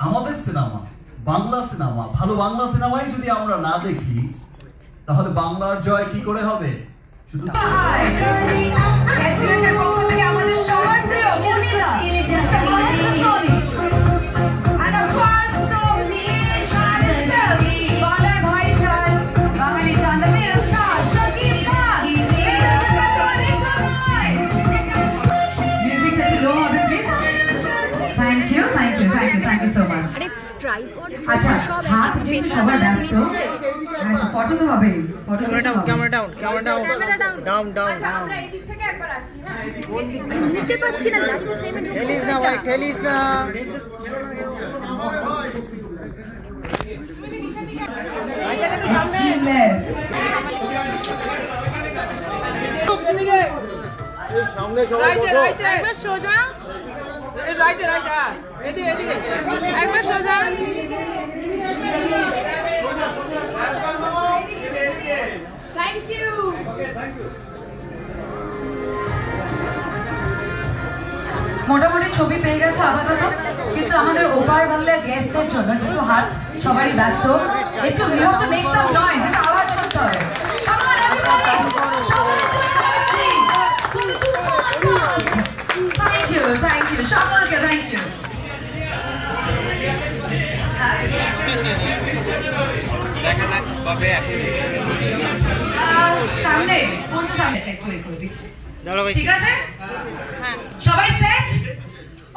আমাদের cinema, Bangla cinema, ভালো বাংলা সিনেমাই যদি আমরা না দেখি তাহলে বাংলার জয় কি করে হবে? শুধু আচ্ছা হাত যেহেতু সবার ব্যস্ত ফটো তো হবে ক্যামেরা ডাউন আমরা এই দিক থেকে একবার আসছি না নিতে পারছি না লাইভ ফ্রেমে ঠেলিস না ভাই ঠেলিস না সামনে সবাই একবার সোজা রাইটে এদিকে একবার সোজা থ্যাংক ইউ মোটামুটি ছবি পেয়ে গেছে আপাতত, কিন্তু আমাদের ওপার বাংলার গেস্টদের জন্য যেহেতু হাত সবারই ব্যস্ত, একটু we have to make some noise, একটু আওয়াজ করতে হবে। Come on everybody, সবাই চলে আসি। Thank you, সকলকে thank you। সামনে কোনটা সামনে একটু করে দিচ্ছি, ঠিক আছে? হ্যাঁ সবাই set?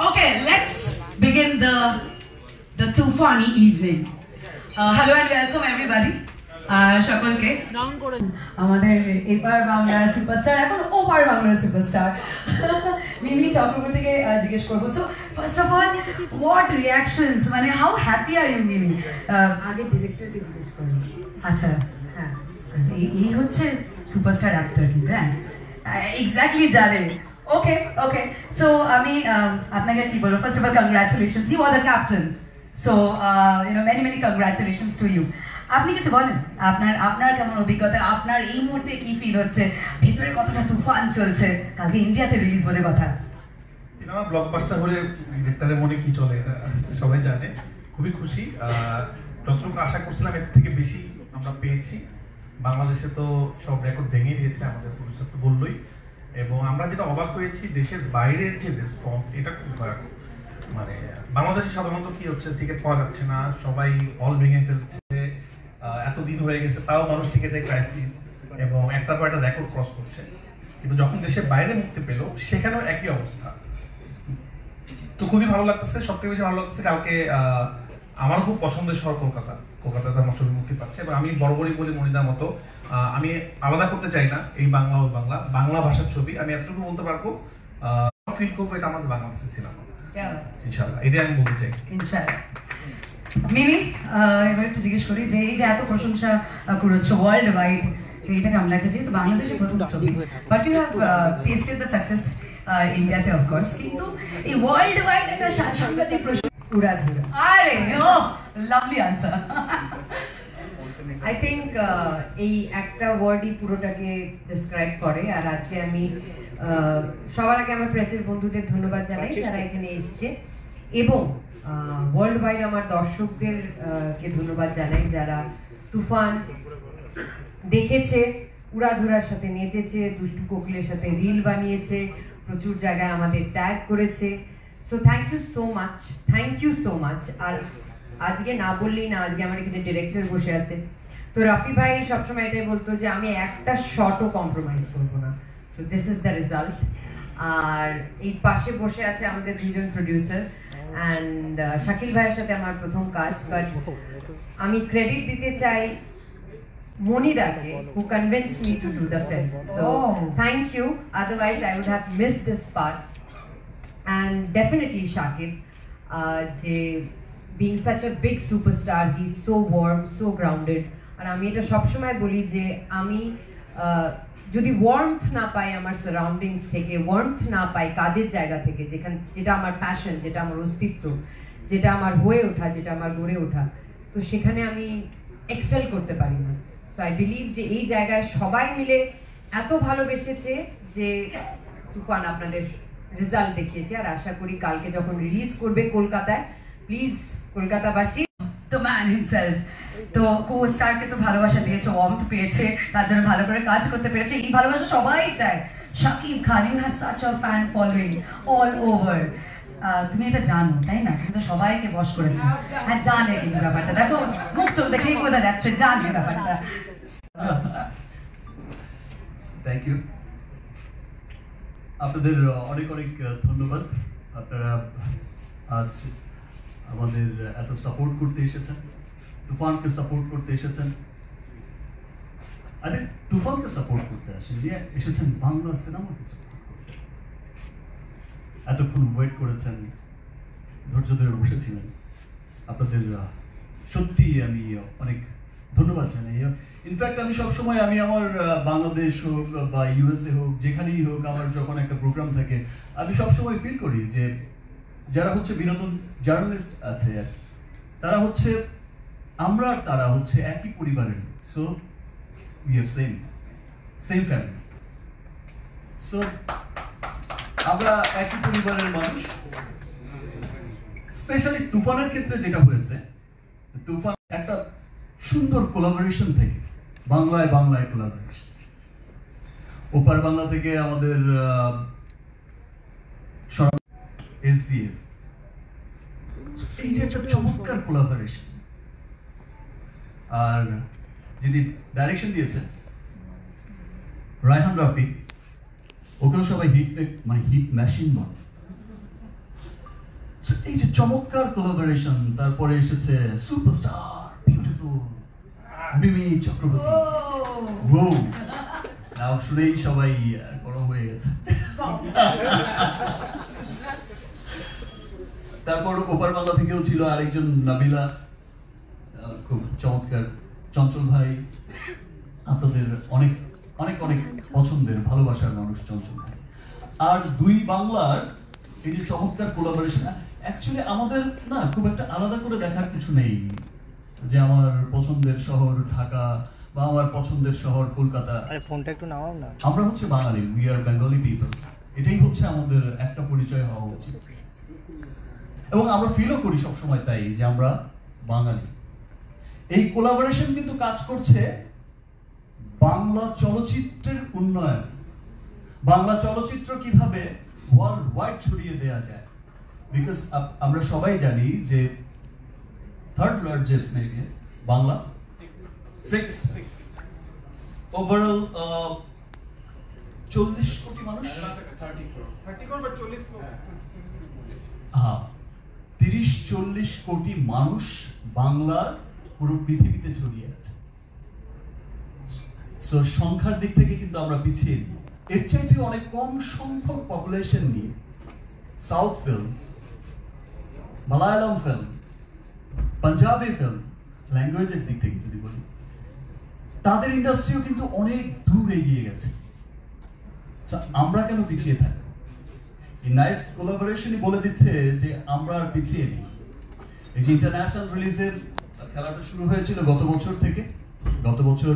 Okay, let's begin the Tufani evening. Hello and welcome everybody. সকলকে আমাদের এপার বাংলার সুপারস্টার, এখন ওপার বাংলার সুপারস্টার মিমি চক্রবর্তীকে জিজ্ঞেস করবো। So first of all what reactions, মানে হাউ হ্যাপি আর ইউ মিমি? আগে ডিরেক্টরকে জিজ্ঞেস করবো। আচ্ছা হ্যাঁ, এই হচ্ছে সুপারস্টার অ্যাক্টর, কিন্তু হ্যাঁ এক্স্যাক্টলি জানেন। ওকে ওকে, সো আমি আপনাকে কি বলবো, first of all congratulations, you are the captain, so many many congratulations to you. আপনি কিছু বলেন, আপনার কেমন অভিজ্ঞতা, আপনার এই মুহূর্তে কি ফিল হচ্ছে, ভিতরে কতটা তুফান চলছে, কালকে ইন্ডিয়াতে রিলিজ বলে কথা। সিনেমা ব্লকবাস্টার হলে ডিরেক্টরের মনে কি চলে এটা সবাই জানে। খুবই খুশি, যতটুকু আশা করছিলাম এর থেকে বেশি আমরা পেয়েছি। বাংলাদেশে তো সব রেকর্ড ভেঙে দিয়েছে আমাদের প্রডিউসার তো বললোই, এবং আমরা যেটা অবাক হয়েছি দেশের বাইরের যে রেসপন্স, এটা খুব ভয়ানক। মানে বাংলাদেশে সাধারণত কি হচ্ছে, টিকিট পাওয়া যাচ্ছে না, সবাই হল ভেঙে ফেলছে, এতদিন হয়ে গেছে তাও মানুষ টিকিটের ক্রাইসিস এবং একটার পর একটা রেকর্ড ক্রস করছে। কিন্তু যখন দেশের বাইরে মুক্তি পেল সেখানেও একই অবস্থা। তো খুবই ভালো লাগতেছে, সবথেকে বেশি ভালো লাগতেছে কালকে আমার খুব পছন্দের শহর কলকাতাতে আমার ছবি মুক্তি পাচ্ছে, এবং আমি বরাবরই বলি মনিদার মতো আমি আলাদা করতে চাই না এই বাংলা ও বাংলা ভাষার ছবি। আমি এতটুকু বলতে পারবো, ফিল করবো এটা আমাদের বাংলাদেশের সিনেমা, ইনশাআল্লাহ, এটাই আমি বলতে চাই। ইনশাআল্লাহ। মিমি, এবার একটু জিজ্ঞেস করি যে এই যে এত প্রশংসা করেছো ওয়ার্ল্ড ওয়াইড, এটা কেমন লাগছে? যেহেতু বাংলাদেশের প্রথম ছবি, but you have tested the success ইন্ডিয়াতে অফকোর্স, কিন্তু এই ওয়ার্ল্ড ওয়াইড একটা সাংঘাতিক প্রশংসা উড়াধুরা। আরে ও লাভলি আনসার। আই থিঙ্ক এই একটা ওয়ার্ডই পুরোটাকে ডিসক্রাইব করে। আর আজকে আমি সবার আগে আমার প্রেসের বন্ধুদের ধন্যবাদ জানাই যারা এখানে এসছে, এবং ওয়ার্ল্ড ওয়াইড আমার দর্শকদের কে ধন্যবাদ জানাই যারা তুফান দেখেছে, উড়াধুরার সাথে নেচেছে, দুষ্টু কোকিলের সাথে রিল বানিয়েছে, প্রচুর জায়গায় আমাদের ট্যাগ করেছে। So thank you so much. আর আজকে না বললেই না, আজকে আমার এখানে ডিরেক্টর বসে আছে, তো রাফি ভাই সবসময় এটাই বলতো যে আমি একটা শটও কম্প্রোমাইজ করবো না। So this is the result. আর এই পাশে বসে আছে আমাদের দুজন প্রডিউসার, অ্যান্ড শাকিল ভাইয়ের সাথে আমার প্রথম কাজ, বাট আমি ক্রেডিট দিতে চাই মনিদাকে, who convinced me to do the film. So thank you, otherwise I would have missed this part. And definitely Shakib, being such a big superstar, he's so warm, so grounded. আর আমি এটা সবসময় বলি যে আমি যদি warmth না পাই আমার surroundings থেকে, ওয়ার্মথ না পাই কাজের জায়গা থেকে, যেটা আমার প্যাশন, যেটা আমার অস্তিত্ব, যেটা আমার হয়ে ওঠা, যেটা আমার গড়ে ওঠা, তো সেখানে আমি এক্সেল করতে পারি না। সো আই বিলিভ যে এই জায়গায় সবাই মিলে এত ভালোবেসেছে যে তুফান আপনাদের রেজাল্ট দেখিয়েছে। আর আশা করি কালকে যখন রিলিজ করবে কলকাতায়, প্লিজ কলকাতাবাসী। The man himself. তো কো-স্টারকে তো ভালোবাসা দিয়েছে, ওয়ার্মথ পেয়েছে, তার জন্য ভালো করে কাজ করতে পেরেছে। এই ভালোবাসা সবাই চায়। Shakib Khan, you have such a fan following all over. তুমি এটা জানো, তাই না? তুমি তো সবাইকে বশ করেছো। হ্যাঁ, জানে কিন্তু ব্যাপারটা। দেখো মুখ চোখ দেখেই বোঝা যাচ্ছে, জানে ব্যাপারটা। Thank you. আপনাদের অনেক অনেক ধন্যবাদ। আপনারা আজ আমাদের এত সাপোর্ট করতে এসেছেন, তুফানকে সাপোর্ট করতে এসেছেন। আরে তুফানকে সাপোর্ট করতে আসেননি, এসেছেন বাংলা সিনেমাকে সাপোর্ট করতে। এতক্ষণ ওয়েট করেছেন, ধৈর্য ধরে বসেছিলেন। আপনাদের সত্যি আমি অনেক ধন্যবাদ জানাই। ইনফ্যাক্ট আমি সবসময় আমি আমার বাংলাদেশ হোক বা ইউএসএ হোক, যেখানেই হোক, আমার যখন একটা প্রোগ্রাম থাকে, আমি সবসময় ফিল করি যে যারা হচ্ছে বিনোদন জার্নালিস্ট আছে, তারা হচ্ছে আমরা আর তারা হচ্ছে একই পরিবারের। So we have same family. So আমরা একই পরিবারের মানুষ। স্পেশালি তুফানের ক্ষেত্রে যেটা হয়েছে, তুফান একটা সুন্দর কোলাবোরেশন থেকে বাংলায় কোলাবোরেশন, ওপার বাংলা থেকে আমাদের SBF, এই যে একটা চমৎকার কোলাবোরেশন। আর যিনি ডাইরেকশন দিয়েছেন রায়হান রাফি, ওকেও সবাই হিট মেশিন বলে। এই যে চমৎকার কোলাবোরেশন, তারপরে এসেছে সুপারস্টার বিউটিফুল মিমি চক্রবর্তী। ও নাও শুনেই সবাই গরম হয়ে গেছে। তারপর ওপার বাংলা থেকেও ছিল আরেকজন নাবিলা, খুব চমৎকার। চঞ্চল ভাই, আপনাদের অনেক অনেক অনেক পছন্দের ভালোবাসার মানুষ চঞ্চল ভাই। আর দুই বাংলার এই যে চমৎকার কোলাবোরেশন, অ্যাকচুয়ালি আমাদের না খুব একটা আলাদা করে দেখার কিছু নেই যে আমার পছন্দের শহর ঢাকা বা আমার পছন্দের শহর কলকাতা। ফোনটা একটু নামাও না। আমরা হচ্ছে বাঙালি, উই আর বেঙ্গলি পিপল। এটাই হচ্ছে আমাদের একটা পরিচয় হওয়া উচিত, এবং আমরা ফিলও করি সবসময় তাই যে আমরা বাঙালি। এই কোলাবোরেশন কিন্তু কাজ করছে বাংলা চলচ্চিত্রের উন্নয়ন, বাংলা চলচ্চিত্র কিভাবে ওয়ার্ল্ড ওয়াইড ছড়িয়ে দেওয়া যায়। বিকজ আমরা সবাই জানি যে third largest maybe Bangla, 6 overall 40 কোটি মানুষ, 30-40 কোটি মানুষ বাংলার পুরো পৃথিবীতে ছড়িয়ে আছে। সো সংখ্যার দিক থেকে কিন্তু আমরা পিছিয়ে নেই। এর চাইতে অনেক কম সংখ্যক পপুলেশন নিয়ে south film, Malayalam film, Punjabi film, ল্যাঙ্গুয়েজের দিক থেকে যদি বলি, তাদের ইন্ডাস্ট্রিও কিন্তু অনেক দূর এগিয়ে গেছে। আমরা কেন পিছিয়ে থাকি? এই নাইস কোলাবোরেশনই বলে দিচ্ছে যে আমরা আর পিছিয়ে নেই। এই যে ইন্টারন্যাশনাল রিলিজের খেলাটা শুরু হয়েছিল গত বছর থেকে, গত বছর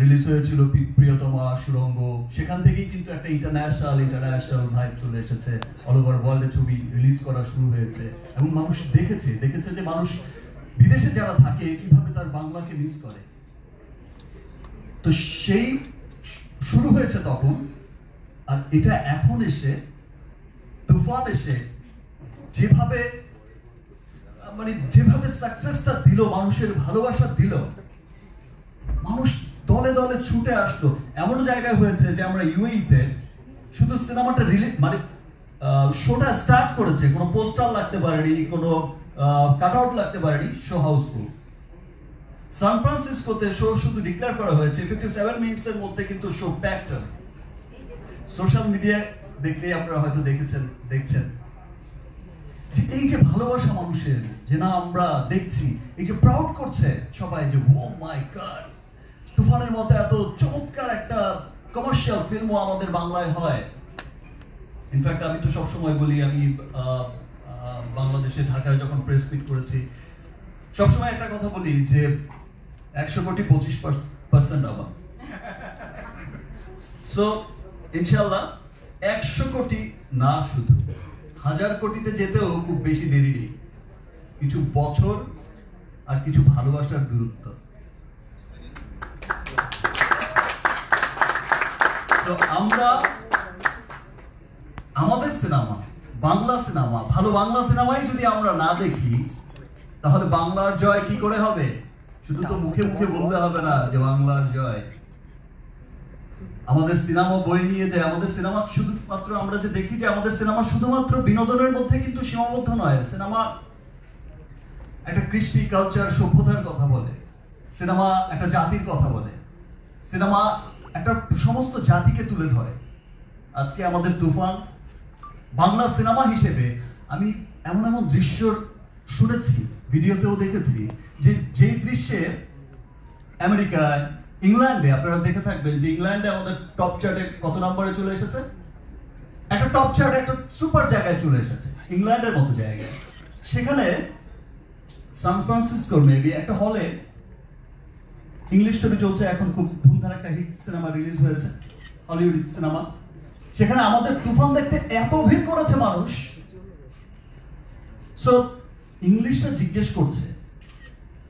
রিলিজ হয়েছিল প্রিয়তমা, সুরঙ্গ, সেখান থেকেই কিন্তু একটা ইন্টারন্যাশনাল ভাইব চলে এসেছে। অল ওভার ওয়ার্ল্ডে ছবি রিলিজ করা শুরু হয়েছে এবং মানুষ দেখেছে যে মানুষ বিদেশে যারা থাকে কিভাবে তার বাংলাকে মিস করে। তো সেই শুরু হয়েছে তখন, আর এটা এখন এসে তুফান এসে যেভাবে সাকসেসটা দিল, মানুষের ভালোবাসা দিল, মানুষ দলে দলে ছুটে আসলো। এমন জায়গায় হয়েছে যে আমরা ইউএইতে শুধু সিনেমাটা রিলিজ শোটা স্টার্ট করেছে, কোনো পোস্টার লাগতে পারেনি, কোনো কাটআউট লাগতে পারেনি, শো হাউসফুল। সান ফ্রান্সিসকোতে শো শুধু ডিক্লেয়ার করা হয়েছে 57 মিনিটসের মধ্যে, কিন্তু শো প্যাকড। সোশ্যাল মিডিয়া দেখলে আপনারা হয়তো দেখছেন যে এই যে ভালোবাসা মানুষের, যে না আমরা দেখছি, এই যে প্রাউড করছে সবাই যে ও মাই গড, তুফানের মতো এত চমৎকার একটা কমার্শিয়াল ফিল্মও আমাদের বাংলায় হয়। ইনফ্যাক্ট আমি তো সবসময় বলি, আমি বাংলাদেশে ঢাকায় যখন প্রেস মিট করেছি, সবসময় একটা কথা বলি যে 100 কোটি 25% আমার। সো ইনশাআল্লাহ 100 কোটি না, শুধু 1000 কোটিতে যেতেও খুব বেশি দেরি নেই। কিছু বছর আর কিছু ভালোবাসার দূরত্ব। তো আমরা আমাদের সিনেমা, বাংলা সিনেমা, ভালো বাংলা সিনেমাই যদি আমরা না দেখি, তাহলে বাংলার জয় কি করে হবে? শুধু তো মুখে মুখে বলতে হবে না যে বাংলার জয়। আমাদের সিনেমা বই নিয়ে যায়, আমাদের সিনেমা শুধুমাত্র আমরা যে দেখি যে আমাদের সিনেমা শুধুমাত্র বিনোদনের মধ্যে কিন্তু সীমাবদ্ধ নয়। সিনেমা একটা কৃষ্টি, কালচার, সভ্যতার কথা বলে। সিনেমা একটা জাতির কথা বলে। সিনেমা একটা সমস্ত জাতিকে তুলে ধরে। আজকে আমাদের তুফান বাংলা সিনেমা হিসেবে আমি এমন এমন দৃশ্য শুনেছি, ভিডিওতেও দেখেছি, যে যেই দৃশ্যে আমেরিকায়, ইংল্যান্ডে আপনারা দেখে থাকবেন যে ইংল্যান্ডে আমাদের টপ চার্টে কত নম্বরে চলে এসেছে। একটা টপ চার্টে একটা সুপার জায়গায় চলে এসেছে, ইংল্যান্ডের মতো জায়গায়। সেখানে সান ফ্রান্সিসকোর মেবি একটা হলে ইংলিশ ছবি চলছে, এখন খুব ধুমধাম একটা হিট সিনেমা রিলিজ হয়েছে, হলিউড সিনেমা। সেখানে আমাদের তুফান দেখতে এত ভিড় করেছে মানুষ। সো ইংলিশটা জিজ্ঞেস করছে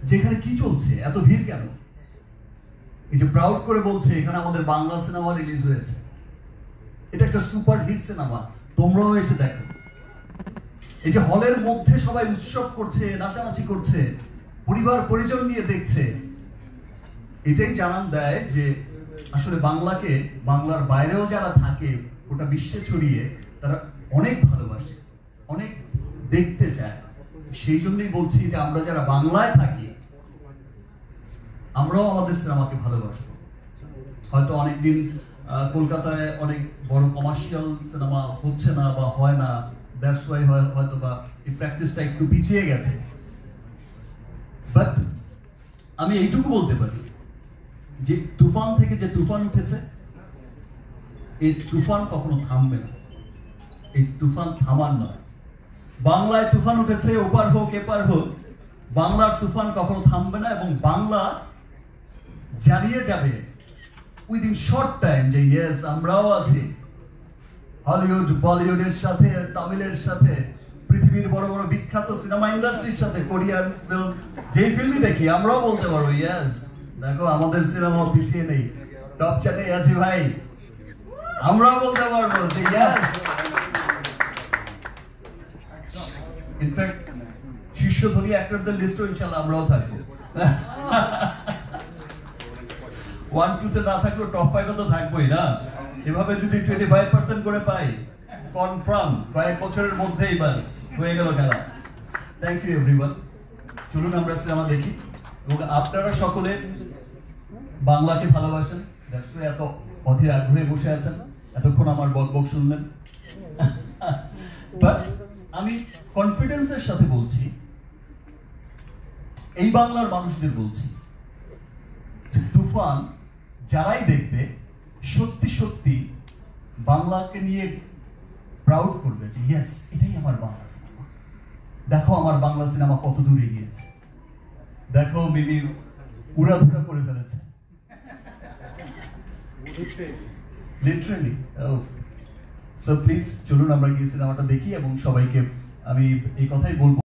যে এখানে কি চলছে, এত ভিড় কেন? এই যে প্রাউড করে বলছে এখানে আমাদের বাংলা সিনেমা রিলিজ হয়েছে, এটা একটা সুপার হিট সিনেমা, তোমরাও এসে দেখো। এই যে হলের মধ্যে সবাই উৎসব করছে, নাচানাচি করছে, পরিবার পরিজন নিয়ে দেখছে, এটাই জানান দেয় যে আসলে বাংলাকে, বাংলার বাইরেও যারা থাকে গোটা বিশ্বে ছড়িয়ে, তারা অনেক ভালোবাসে, অনেক দেখতে চায়। সেই জন্যই বলছি যে আমরা যারা বাংলায় থাকি, আমরাও আমাদের সিনেমাকে ভালোবাসবো। হয়তো অনেকদিন কলকাতায় অনেক বড় কমার্শিয়াল সিনেমা হচ্ছে না বা হয় না, দ্যাটস ওয়াই হয়তো বা এই প্র্যাকটিসটা একটু পিছিয়ে গেছে। বাট আমি এইটুকু বলতে পারি যে তুফান থেকে যে তুফান উঠেছে, এই তুফান কখনো থামবে না। এই তুফান থামার নয়। বাংলায় তুফান উঠেছে, ওপার হোক এপার হোক, বাংলার তুফান কখনো থামবে না। এবং বাংলা জানিয়ে যাবে উইদিন শর্ট টাইম যে ইয়েস, আমরাও আছি হলিউড বলিউডের সাথে, তামিলের সাথে, পৃথিবীর বড় বড় বিখ্যাত সিনেমা ইন্ডাস্ট্রির সাথে, কোরিয়ান ফিল্ম, যেই ফিল্মই দেখি আমরাও বলতে পারবো ইয়েস, দেখো আমাদের সিনেমা পিছিয়ে নেই, টপ চার্টে আছে ভাই। আমরাও বলতে পারবো যে ইয়েস। ইনফ্যাক্ট শীর্ষধনী অ্যাক্টরদের লিস্টও ইনশাআল্লাহ আমরাও থাকবো। 1-2 তে না থাকলেও টপ 5 এ তো থাকবোই না। এভাবে যদি 25% করে পাই, কনফার্ম কয়েক বছরের মধ্যেই বাস হয়ে গেল খেলা। Thank you everyone. চলুন আমরা সিনেমা দেখি এবং আপনারা সকলে বাংলাকে ভালোবাসেন, এত অধীর আগ্রহে বসে আছেন, এতক্ষণ আমার বকবক শুনলেন। বাট আমি কনফিডেন্সের সাথে বলছি, এই বাংলার মানুষদের বলছি, তুফান যারাই দেখবে সত্যি সত্যি বাংলাকে নিয়ে প্রাউড করবে যে ইয়েস, এটাই আমার বাংলা সিনেমা। দেখো আমার বাংলা সিনেমা কত দূরে গিয়েছে, দেখো মিমি উড়াধুরা করে ফেলেছে লিটারালি। সো প্লিজ চলুন আমরা গিয়ে সিনেমাটা দেখি এবং সবাইকে আমি এই কথাই বলবো।